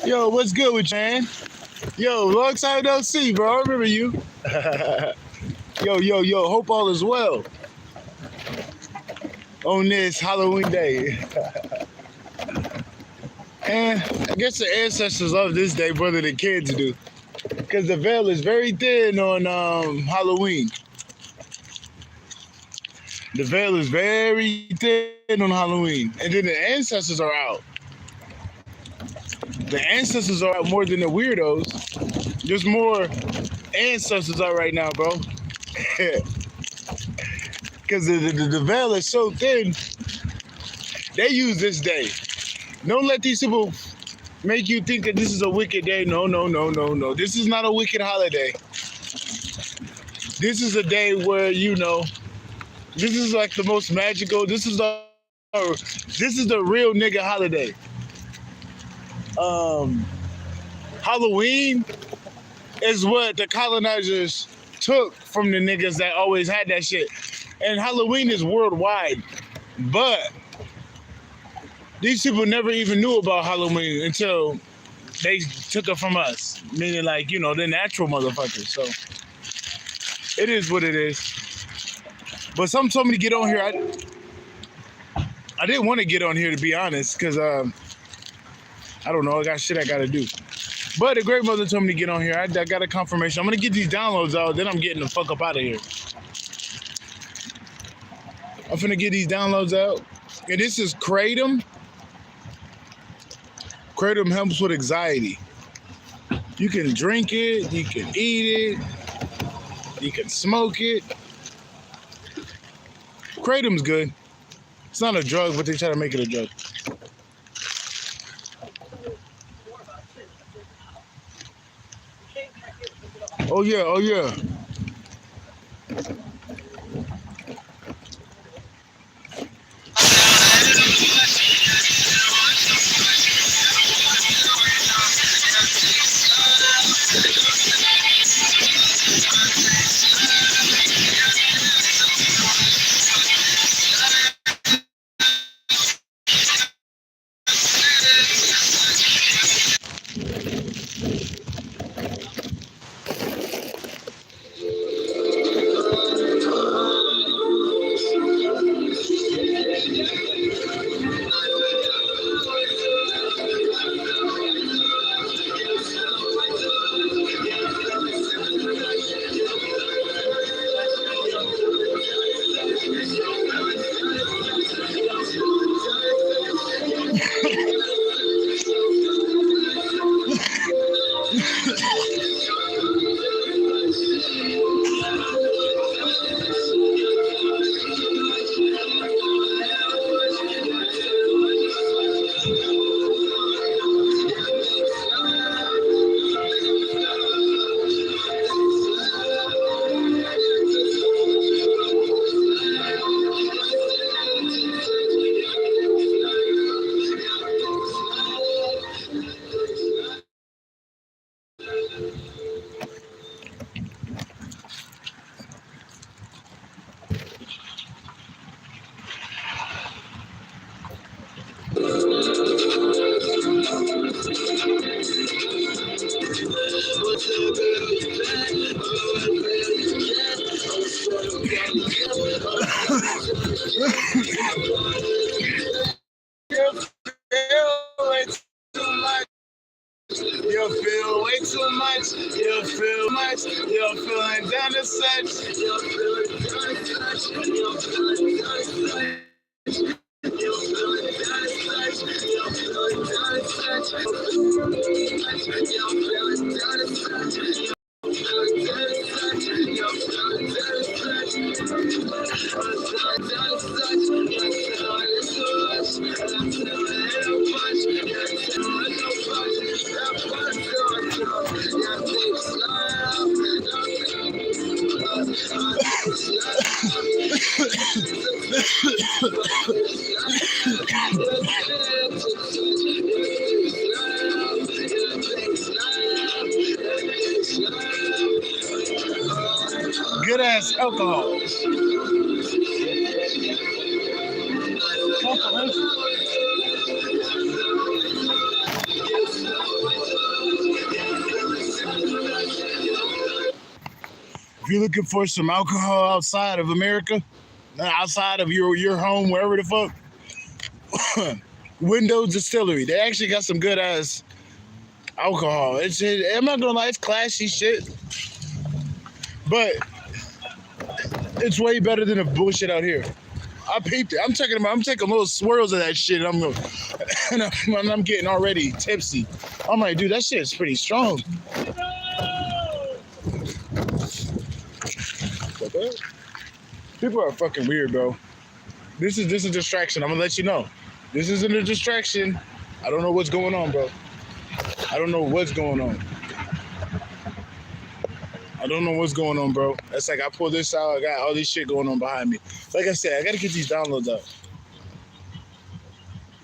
Yo, what's good with you, man? Yo, long time no see, bro. I remember you. Yo. Hope all is well on this Halloween day. And I guess the ancestors love this day more than the kids do. Because the veil is very thin on Halloween. The veil is very thin on Halloween. And then the ancestors are out. The ancestors are out more than the weirdos. There's more ancestors out right now, bro. Because the veil is so thin, they use this day. Don't let these people make you think that this is a wicked day. No. This is not a wicked holiday. This is a day where, this is like the most magical. This is the real nigga holiday. Halloween is what the colonizers took from the niggas that always had that shit. And Halloween is worldwide. But these people never even knew about Halloween until they took it from us. Meaning like, the natural motherfuckers. So it is what it is. But some told me to get on here. I didn't want to get on here, to be honest, because I don't know. I got shit I got to do. But the great mother told me to get on here. I got a confirmation. I'm going to get these downloads out. Then I'm getting the fuck up out of here. I'm finna get these downloads out. And this is Kratom. Kratom helps with anxiety. You can drink it. You can eat it. You can smoke it. Kratom's good. It's not a drug, but they try to make it a drug. Oh yeah. You feel way too much. You feel much. You're feeling down to such. You're feeling down to such. You're feeling down to such. You're feeling down to such. You're feeling down to such. You're feeling down to such. You're feeling down to such. You're feeling down to such. You're feeling down to such. Good ass alcohol. If you're looking for some alcohol outside of America, outside of your home, wherever the fuck, Windows Distillery. They actually got some good ass alcohol. I'm not gonna lie, it's classy shit, but it's way better than the bullshit out here. I peeped it. I'm taking little swirls of that shit, and I'm getting already tipsy. I'm like, dude, that shit is pretty strong. People are fucking weird, bro. This is a distraction. I'm gonna let you know. This isn't a distraction. I don't know what's going on, bro. I don't know what's going on. I don't know what's going on, bro. It's like I pull this out. I got all this shit going on behind me. Like I said, I gotta get these downloads out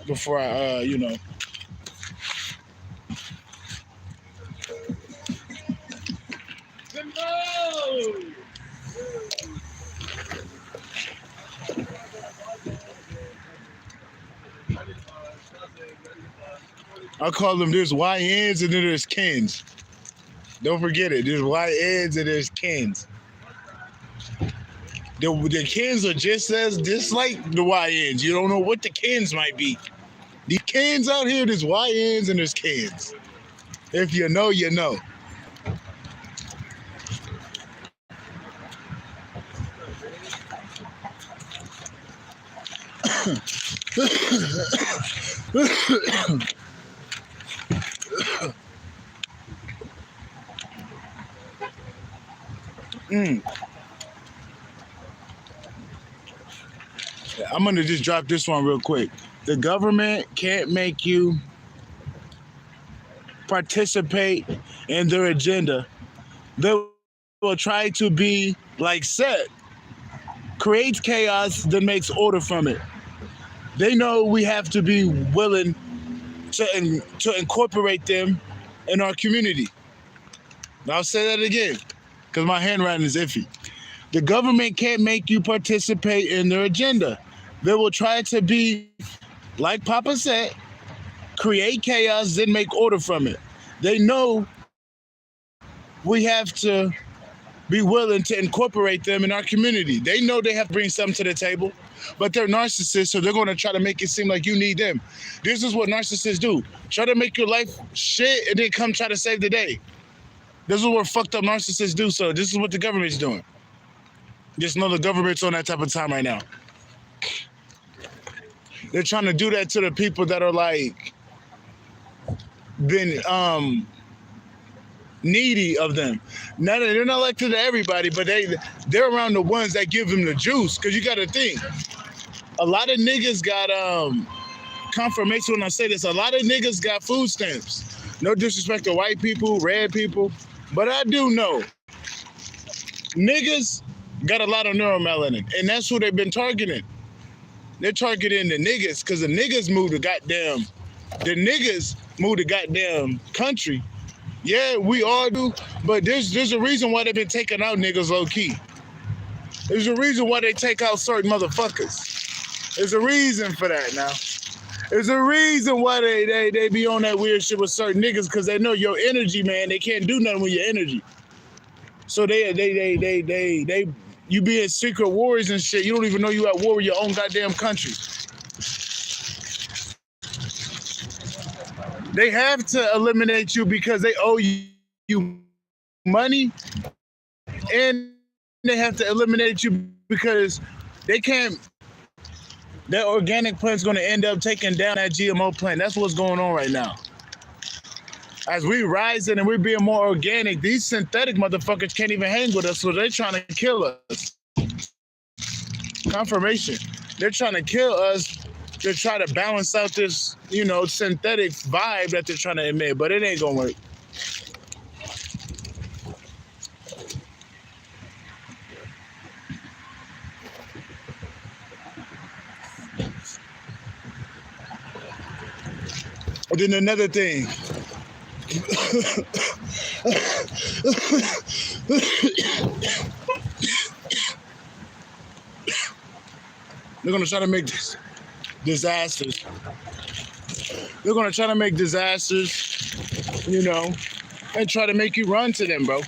before I, I call them, there's YNs and then there's Kens. Don't forget it. There's YNs and there's Kens. The Kens are just like the YNs. You don't know what the Kens might be. The Kens out here, there's YNs and there's Kens. If you know, you know. I'm going to just drop this one real quick. The government can't make you participate in their agenda. They will try to be like Set. Creates chaos, then makes order from it. They know we have to be willing to incorporate them in our community. Now, I'll say that again, because my handwriting is iffy. The government can't make you participate in their agenda. They will try to be, like Papa said, create chaos, then make order from it. They know we have to be willing to incorporate them in our community. They know they have to bring something to the table, but they're narcissists, so they're going to try to make it seem like you need them. This is what narcissists do. Try to make your life shit and then come try to save the day. This is what fucked up narcissists do, so this is what the government's doing. Just know the government's on that type of time right now. They're trying to do that to the people that are like been needy of them. Now they're not like to everybody, but they're around the ones that give them the juice. Cause you got to think, a lot of niggas got confirmation when I say this. A lot of niggas got food stamps. No disrespect to white people, red people, but I do know niggas got a lot of neuromelanin, and that's who they've been targeting. They're targeting the niggas because the niggas moved the goddamn country. Yeah, we all do, but there's a reason why they've been taking out niggas low key. There's a reason why they take out certain motherfuckers. There's a reason for that now. There's a reason why they be on that weird shit with certain niggas, because they know your energy, man. They can't do nothing with your energy. So they you be in secret wars and shit. You don't even know you at war with your own goddamn country. They have to eliminate you because they owe you money, and they have to eliminate you because they can't. That organic plant's going to end up taking down that GMO plant. That's what's going on right now. As we rising and we're being more organic, these synthetic motherfuckers can't even hang with us, so they're trying to kill us. Confirmation. They're trying to kill us to try to balance out this, synthetic vibe that they're trying to emit, but it ain't gonna work. And then another thing. They're gonna try to make disasters. They're gonna try to make disasters, and try to make you run to them, bro.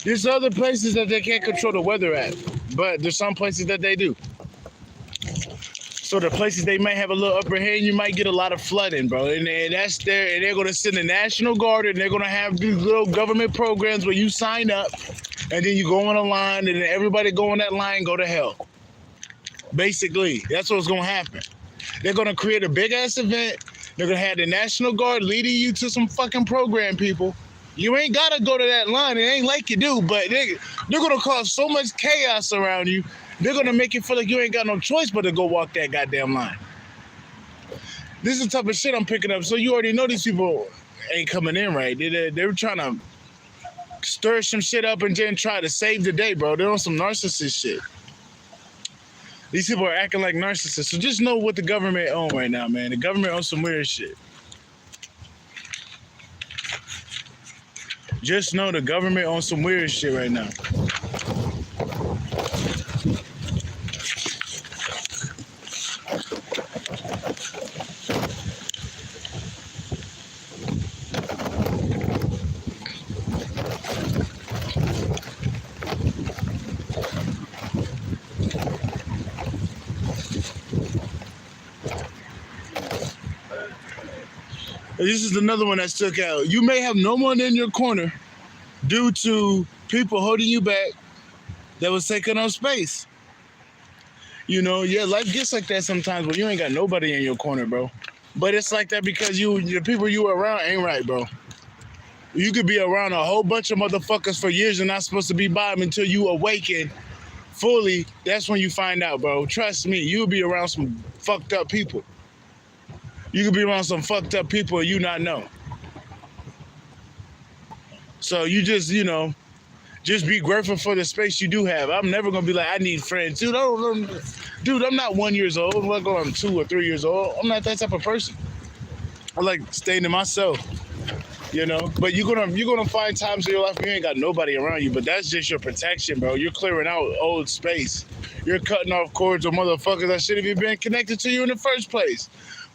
There's other places that they can't control the weather at, but there's some places that they do. So the places they might have a little upper hand, you might get a lot of flooding, bro. And that's there, and they're gonna send the National Guard, and they're gonna have these little government programs where you sign up, and then you go on a line, and then everybody go on that line, go to hell. Basically, that's what's gonna happen. They're gonna create a big ass event. They're gonna have the National Guard leading you to some fucking program, people. You ain't gotta go to that line. It ain't like you do, but they're gonna cause so much chaos around you. They're gonna make it feel like you ain't got no choice but to go walk that goddamn line. This is the type of shit I'm picking up. So you already know these people ain't coming in right. They're trying to stir some shit up and then try to save the day, bro. They're on some narcissist shit. These people are acting like narcissists. So just know what the government own right now, man. The government owns some weird shit. Just know the government owns some weird shit right now. This is another one that stuck out. You may have no one in your corner due to people holding you back that was taking up space. You know, yeah, life gets like that sometimes, but you ain't got nobody in your corner, bro. But it's like that because the people you around ain't right, bro. You could be around a whole bunch of motherfuckers for years and not supposed to be by them until you awaken fully. That's when you find out, bro. Trust me, you'll be around some fucked up people. You could be around some fucked up people and you not know. So you just, just be grateful for the space you do have. I'm never gonna be like, I need friends. Dude, I'm not 1 year old. I'm not going 2 or 3 years old. I'm not that type of person. I like staying to myself, But you're gonna find times in your life where you ain't got nobody around you, but that's just your protection, bro. You're clearing out old space. You're cutting off cords of motherfuckers that should have even been connected to you in the first place.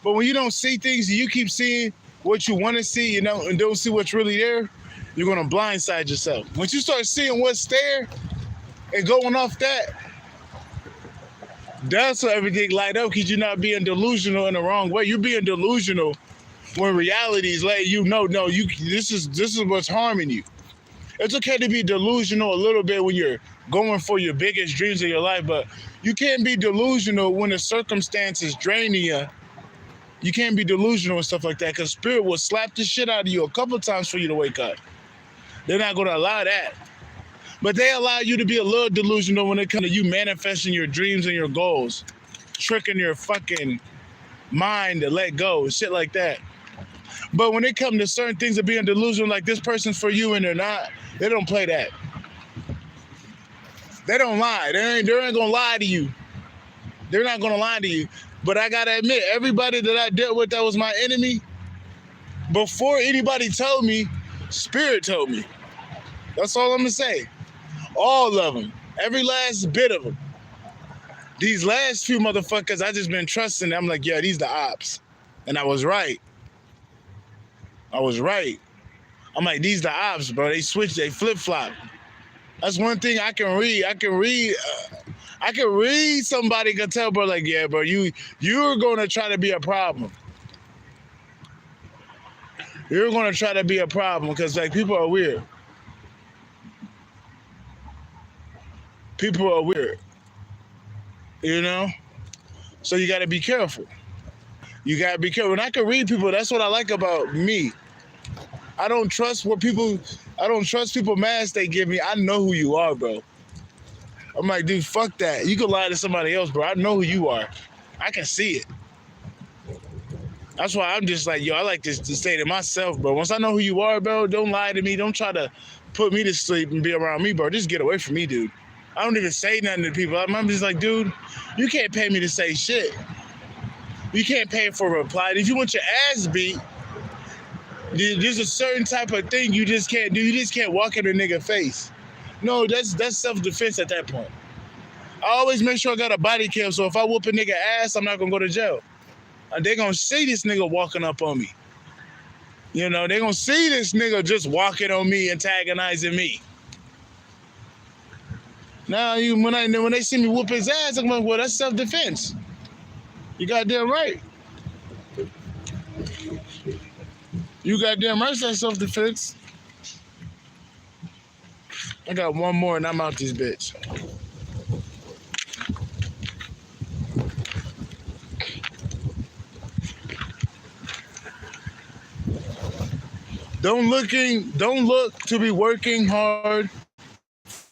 But when you don't see things, you keep seeing what you want to see, and don't see what's really there, you're going to blindside yourself. Once you start seeing what's there and going off that, that's when everything light up because you're not being delusional in the wrong way. You're being delusional when reality is letting you know, no, this is what's harming you. It's okay to be delusional a little bit when you're going for your biggest dreams of your life, but you can't be delusional when the circumstances draining you. You can't be delusional and stuff like that because spirit will slap the shit out of you a couple times for you to wake up. They're not going to allow that. But they allow you to be a little delusional when it comes to you manifesting your dreams and your goals, tricking your fucking mind to let go, shit like that. But when it comes to certain things of being delusional, like this person's for you and they're not, they don't play that. They don't lie. They ain't going to lie to you. They're not going to lie to you. But I got to admit, everybody that I dealt with that was my enemy, before anybody told me, spirit told me. That's all I'm going to say. All of them. Every last bit of them. These last few motherfuckers, I just been trusting them. I'm like, yeah, these the ops. And I was right. I'm like, these the ops, bro. They switch, they flip-flop. That's one thing I can read. I can read somebody can tell, bro, like, yeah, bro, you're going to try to be a problem. You're going to try to be a problem because, like, people are weird. People are weird. So you got to be careful. You got to be careful. And I can read people. That's what I like about me. I don't trust people masks they give me. I know who you are, bro. I'm like, dude, fuck that. You can lie to somebody else, bro. I know who you are. I can see it. That's why I'm just like, yo, I like to stay to myself, bro. Once I know who you are, bro, don't lie to me. Don't try to put me to sleep and be around me, bro. Just get away from me, dude. I don't even say nothing to people. I'm just like, dude, you can't pay me to say shit. You can't pay for a reply. If you want your ass beat, there's a certain type of thing you just can't do. You just can't walk in a nigga face. No, that's self-defense at that point. I always make sure I got a body cam, so if I whoop a nigga ass, I'm not gonna go to jail. And they gonna see this nigga walking up on me. They gonna see this nigga just walking on me, antagonizing me. Now when they see me whoop his ass, I'm like, well, that's self-defense. You goddamn right. You goddamn right, that's self-defense. I got one more and I'm out this bitch. Don't look to be working hard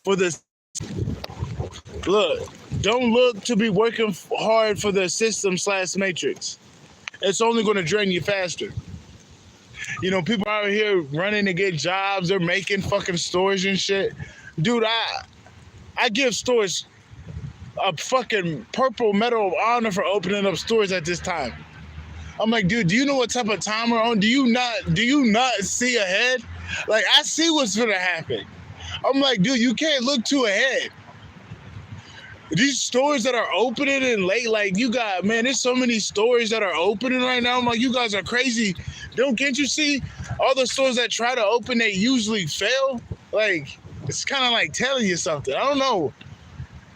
for this. Look, don't look to be working hard for the system/matrix. It's only going to drain you faster. You know, people out here running to get jobs. They're making fucking stores and shit. Dude, I give stores a fucking purple medal of honor for opening up stores at this time. I'm like, dude, do you know what type of time we're on? Do you not see ahead? Like, I see what's gonna happen. I'm like, dude, you can't look too ahead. These stores that are opening and late, like you got, man, there's so many stores that are opening right now. I'm like, you guys are crazy. Can't you see all the stores that try to open, they usually fail? Like, it's kind of like telling you something. I don't know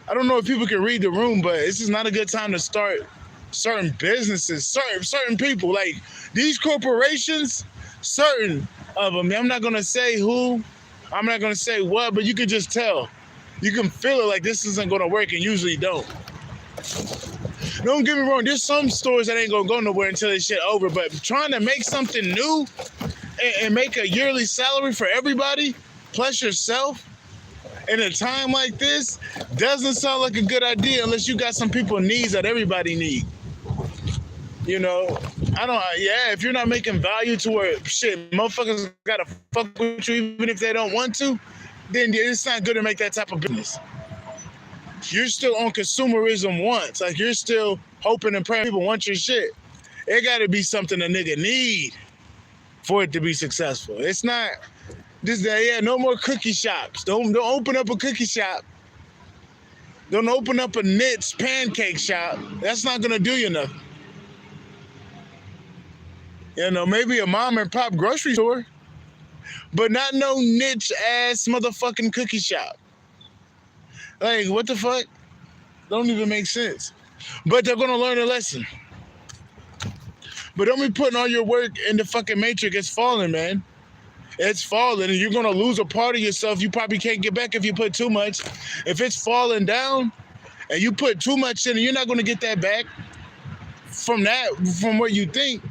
if people can read the room, but this is not a good time to start certain businesses, certain people. Like, these corporations, certain of them, I'm not going to say who, I'm not going to say what, but you can just tell. You can feel it like this isn't going to work and usually don't. Don't get me wrong, there's some stores that ain't going to go nowhere until this shit over, but trying to make something new and make a yearly salary for everybody, plus yourself, in a time like this, doesn't sound like a good idea unless you got some people needs that everybody need. You know, if you're not making value to where, shit, motherfuckers gotta fuck with you even if they don't want to, then it's not good to make that type of business. You're still on consumerism once. Like, you're still hoping and praying people want your shit. It gotta be something a nigga need for it to be successful. It's not this day, yeah, no more cookie shops. Don't open up a cookie shop. Don't open up a Knits pancake shop. That's not gonna do you nothing. You know, maybe a mom and pop grocery store, but not no niche ass motherfucking cookie shop. Like, what the fuck? Don't even make sense. But they're gonna learn a lesson. But don't be putting all your work in the fucking matrix. It's falling, man. It's falling, and you're gonna lose a part of yourself you probably can't get back if you put too much. If it's falling down and you put too much in it, you're not gonna get that back from what you think.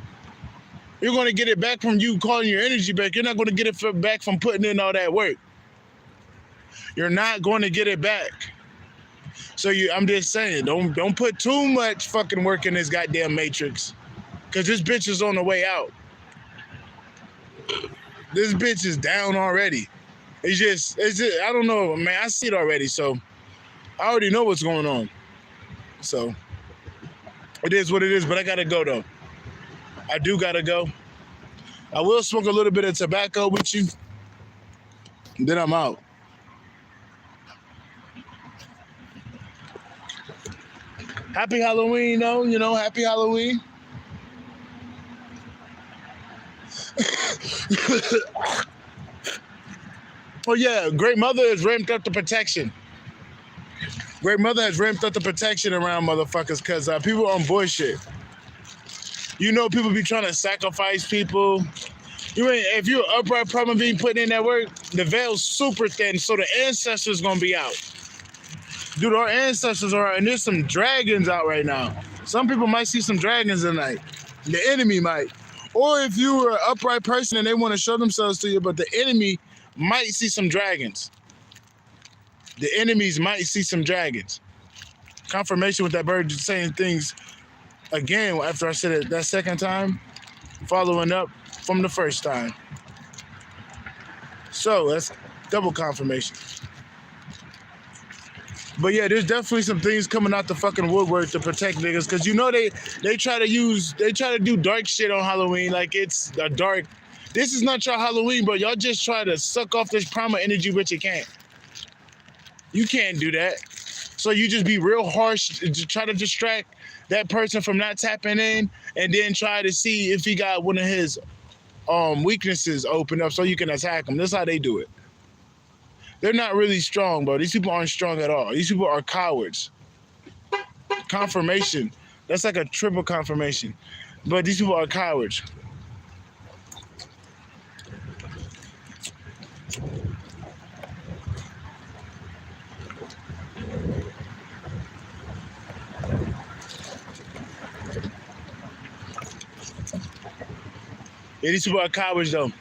You're gonna get it back from you calling your energy back. You're not gonna get it back from putting in all that work. You're not going to get it back. So I'm just saying, don't put too much fucking work in this goddamn matrix, because this bitch is on the way out. This bitch is down already. It's just, I don't know, man. I see it already, so I already know what's going on. So it is what it is, but I gotta go though. I do gotta go. I will smoke a little bit of tobacco with you, then I'm out. Happy Halloween, though. You know, happy Halloween. Oh, yeah. Great Mother has ramped up the protection. Great Mother has ramped up the protection around motherfuckers because people are on bullshit. You know, people be trying to sacrifice people. If you're an upright problem being put in that work, the veil's super thin, so the ancestors gonna be out. Dude, our ancestors are out, and there's some dragons out right now. Some people might see some dragons tonight. The enemy might. Or if you were an upright person and they want to show themselves to you, but the enemy might see some dragons. The enemies might see some dragons. Confirmation with that bird just saying things again after I said it that second time, following up from the first time. So that's double confirmation. But yeah, there's definitely some things coming out the fucking woodwork to protect niggas, because you know they try to do dark shit on Halloween, like it's a dark. This is not your Halloween, but y'all just try to suck off this primal energy, but you can't. You can't do that. So you just be real harsh to try to distract that person from not tapping in, and then try to see if he got one of his weaknesses open up so you can attack him. That's how they do it. They're not really strong, bro. These people aren't strong at all. These people are cowards. Confirmation. That's like a triple confirmation. But these people are cowards. Yeah, these people are cowards, though.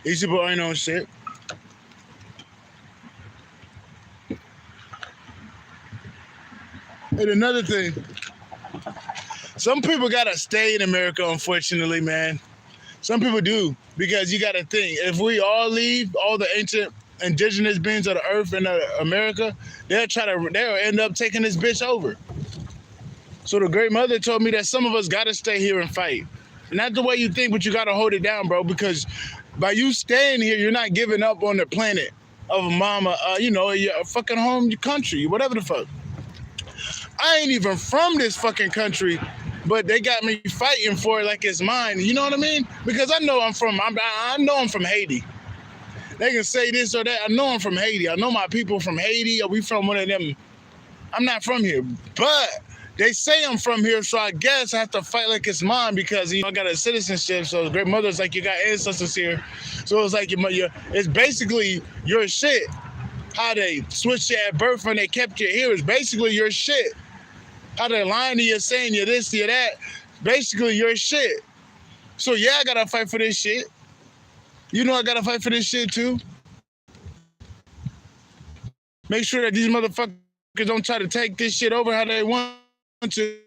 These people ain't on shit. And another thing, some people gotta stay in America, unfortunately, man. Some people do, because you gotta think, if we all leave, all the ancient indigenous beings of the earth in America, they'll end up taking this bitch over. So the Great Mother told me that some of us gotta stay here and fight. Not the way you think, but you gotta hold it down, bro, because by you staying here, you're not giving up on the planet of mama, your fucking home, your country, whatever the fuck. I ain't even from this fucking country, but they got me fighting for it like it's mine. You know what I mean? Because I know I'm from Haiti. They can say this or that. I know I'm from Haiti. I know my people from Haiti. Or we from one of them. I'm not from here, but they say I'm from here, so I guess I have to fight like it's mine because I got a citizenship. So the Great Mother's like, you got ancestors here, so it's like it's basically your shit. How they switched you at birth and they kept you here is basically your shit. How they lying to you, saying you're this, you're that, basically your shit. So yeah, I gotta fight for this shit. You know I gotta fight for this shit too. Make sure that these motherfuckers don't try to take this shit over how they want to.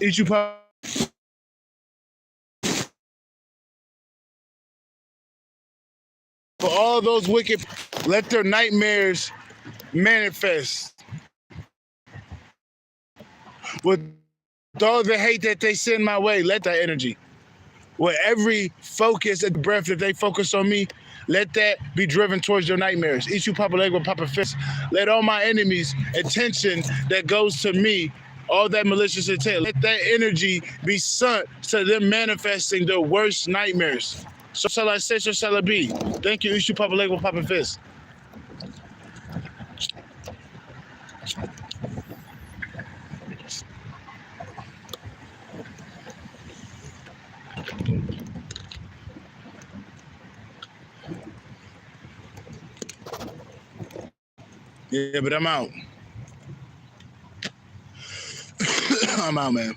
Eat you pop. For all those wicked, let their nightmares manifest. With all the hate that they send my way, let that energy. With every focus and breath that they focus on me, let that be driven towards your nightmares. Eat you papa leg with papa fist. Let all my enemies' attention that goes to me, all that malicious intent, let that energy be sent to them manifesting their worst nightmares. So shall I say, so shall it be. Thank you, Ishu Papa Leg with Papa Fist. Yeah, but I'm out. I'm out, man.